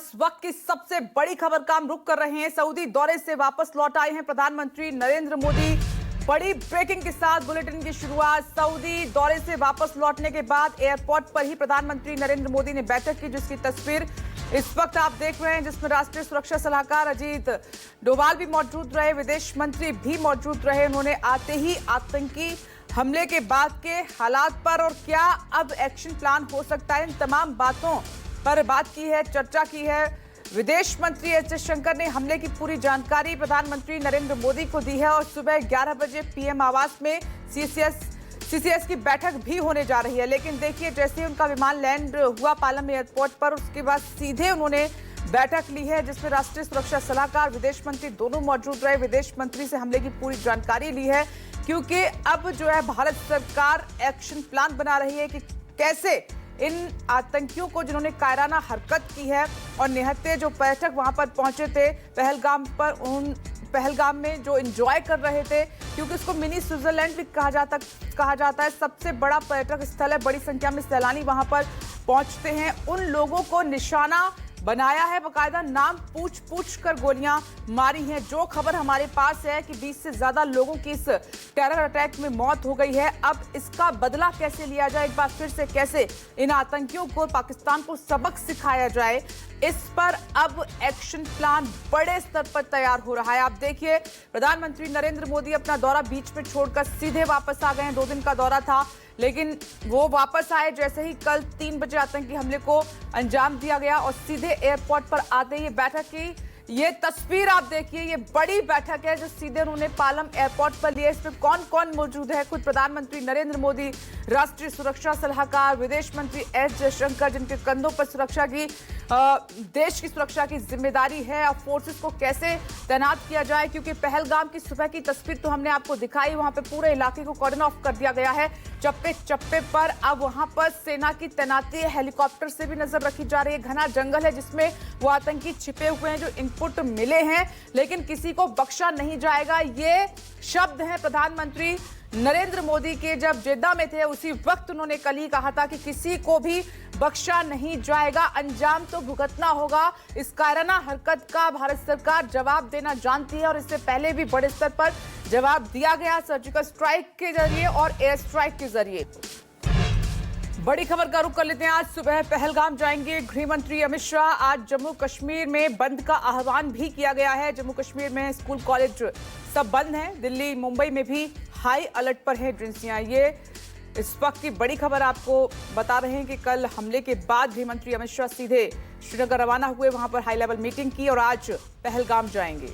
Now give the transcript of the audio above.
इस वक्त की सबसे बड़ी खबर का हम रुख कर रहे हैं। सऊदी दौरे से वापस लौट आए हैं प्रधानमंत्री नरेंद्र मोदी। बड़ी ब्रेकिंग के साथ बुलेटिन की शुरुआत। सऊदी दौरे से वापस लौटने के बाद एयरपोर्ट पर ही प्रधानमंत्री नरेंद्र मोदी ने बैठक की, जिसकी तस्वीर इस वक्त आप देख रहे हैं, जिसमें राष्ट्रीय सुरक्षा सलाहकार अजीत डोभाल भी मौजूद रहे, विदेश मंत्री भी मौजूद रहे। उन्होंने आते ही आतंकी हमले के बाद के हालात पर और क्या अब एक्शन प्लान हो सकता है, इन तमाम बातों पर बात की है, चर्चा की है। विदेश मंत्री एस जयशंकर ने हमले की पूरी जानकारी प्रधानमंत्री नरेंद्र मोदी को दी है और सुबह 11 बजे पीएम आवास में सीसीएस की बैठक भी होने जा रही है। लेकिन देखिए, जैसे ही उनका विमान लैंड हुआ पालम एयरपोर्ट पर, उसके बाद सीधे उन्होंने बैठक ली है, जिसमें राष्ट्रीय सुरक्षा सलाहकार, विदेश मंत्री दोनों मौजूद रहे। विदेश मंत्री से हमले की पूरी जानकारी ली है, क्योंकि अब जो है भारत सरकार एक्शन प्लान बना रही है कि कैसे इन आतंकियों को, जिन्होंने कायराना हरकत की है और निहत्थे जो पर्यटक वहां पर पहुंचे थे पहलगाम पर, उन पहलगाम में जो एंजॉय कर रहे थे, क्योंकि उसको मिनी स्विट्जरलैंड भी कहा जाता है, सबसे बड़ा पर्यटक स्थल है, बड़ी संख्या में सैलानी वहां पर पहुंचते हैं, उन लोगों को निशाना बनाया है, बकायदा नाम पूछ कर गोलियां मारी हैं। जो खबर हमारे पास है कि 20 से ज्यादा लोगों की इस टेरर अटैक में मौत हो गई है। अब इसका बदला कैसे लिया जाए, एक बार फिर से कैसे इन आतंकियों को, पाकिस्तान को सबक सिखाया जाए, इस पर अब एक्शन प्लान बड़े स्तर पर तैयार हो रहा है। आप देखिए, प्रधानमंत्री नरेंद्र मोदी अपना दौरा बीच में छोड़कर सीधे वापस आ गए हैं। 2 दिन का दौरा था, लेकिन वो वापस आए जैसे ही कल 3 बजे आतंकी हमले को अंजाम दिया गया और सीधे एयरपोर्ट पर आते ही बैठक की ये तस्वीर आप देखिए। ये बड़ी बैठक है जो सीधे उन्होंने पालम एयरपोर्ट पर ली है। इसमें कौन कौन मौजूद है? खुद प्रधानमंत्री नरेंद्र मोदी, राष्ट्रीय सुरक्षा सलाहकार, विदेश मंत्री एस जयशंकर, जिनके कंधों पर सुरक्षा की, देश की सुरक्षा की जिम्मेदारी है। और फोर्सेस को कैसे तैनात किया जाए, क्योंकि पहलगाम की सुबह की तस्वीर तो हमने आपको दिखाई, वहां पे पूरे इलाके को कॉर्डन ऑफ कर दिया गया है चप्पे चप्पे पर। अब वहां पर सेना की तैनाती है, हेलीकॉप्टर से भी नजर रखी जा रही है। घना जंगल है जिसमें वो आतंकी छिपे हुए हैं, जो इनपुट मिले हैं, लेकिन किसी को बख्शा नहीं जाएगा। ये शब्द है प्रधानमंत्री नरेंद्र मोदी के, जब जेद्दा में थे उसी वक्त उन्होंने कल ही कहा था कि किसी को भी बख्शा नहीं जाएगा, अंजाम तो भुगतना होगा। इस कायराना हरकत का भारत सरकार जवाब देना जानती है और इससे पहले भी बड़े स्तर पर जवाब दिया गया, सर्जिकल स्ट्राइक के जरिए और एयर स्ट्राइक के जरिए। बड़ी खबर का रुख कर लेते हैं। आज सुबह पहलगाम जाएंगे गृह मंत्री अमित शाह। आज जम्मू कश्मीर में बंद का आह्वान भी किया गया है। जम्मू कश्मीर में स्कूल कॉलेज सब बंद हैं। दिल्ली मुंबई में भी हाई अलर्ट पर है एजेंसियां। ये इस वक्त की बड़ी खबर आपको बता रहे हैं कि कल हमले के बाद गृह मंत्री अमित शाह सीधे श्रीनगर रवाना हुए, वहां पर हाई लेवल मीटिंग की और आज पहलगाम जाएंगे।